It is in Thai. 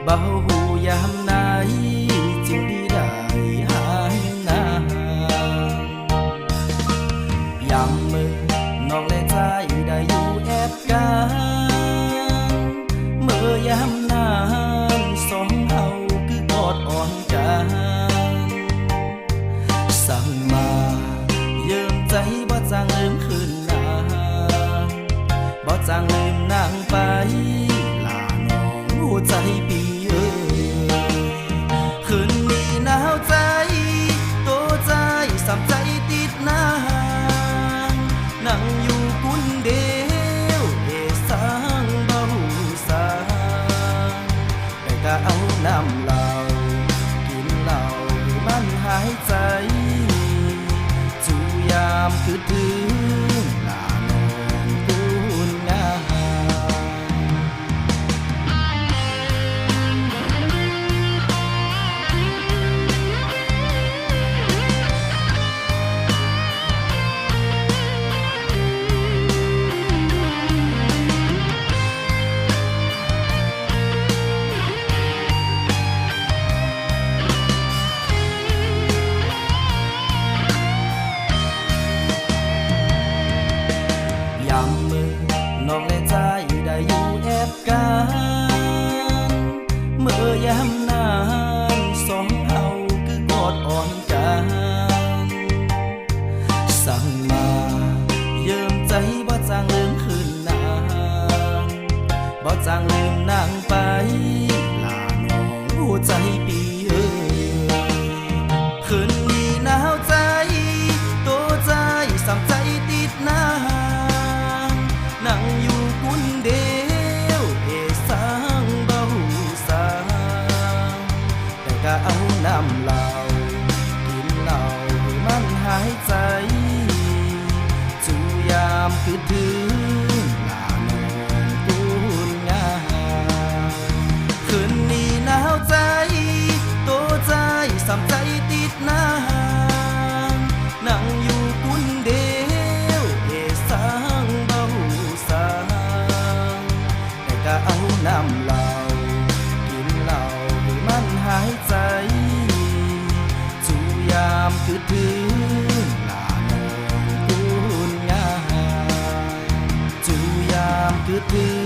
เบาหูยามไหนจึงดีได้หายนายามมือน้องและใจได้อยู่แอบกันเมื่อยามนานสองเฮาคือกอดอ่อนกันสั่งมาเยิ้มใจบ่จางลืมคืนนางบ่จางลืมนางไปลาน้องหัวใจปีคืนนี้หนาวใจโตใจสามใจติดนางนั่งอยู่กุนเดียวเอสางเบาสางแต่ก็เอาน้ำเหล้ากินเหล้ามันหายใจจูยามคือถึงลาน้องกุนงน้องและใจได้อยู่แอบกันเมื่อยามนานสองเฮาคือกอดอ่อนกันสั่งมาเยิ้มใจบ่จางลืมคืนนางบ่จางลืมนางไปลาน้องหัวใจปีคืนนี้หนาวใจโตใจสามใจติดนางนั่งอยู่กุนเดียวเอสางเบาสางแต่ก็เอาน้ำเหล้ากินเหล้าให้มันหายใจจูยามคือถึงลาน้องกุนงามคืนนี้หนาวใจโตใจสามใจติดนางนั่งอยู่กุนเดียวเอสางเบาสางแต่ก็เอาน้ำเหล้ากินเหล้าให้มันหายใจจูยามคือถึงลาน้องกุนงามจูยามคือถึง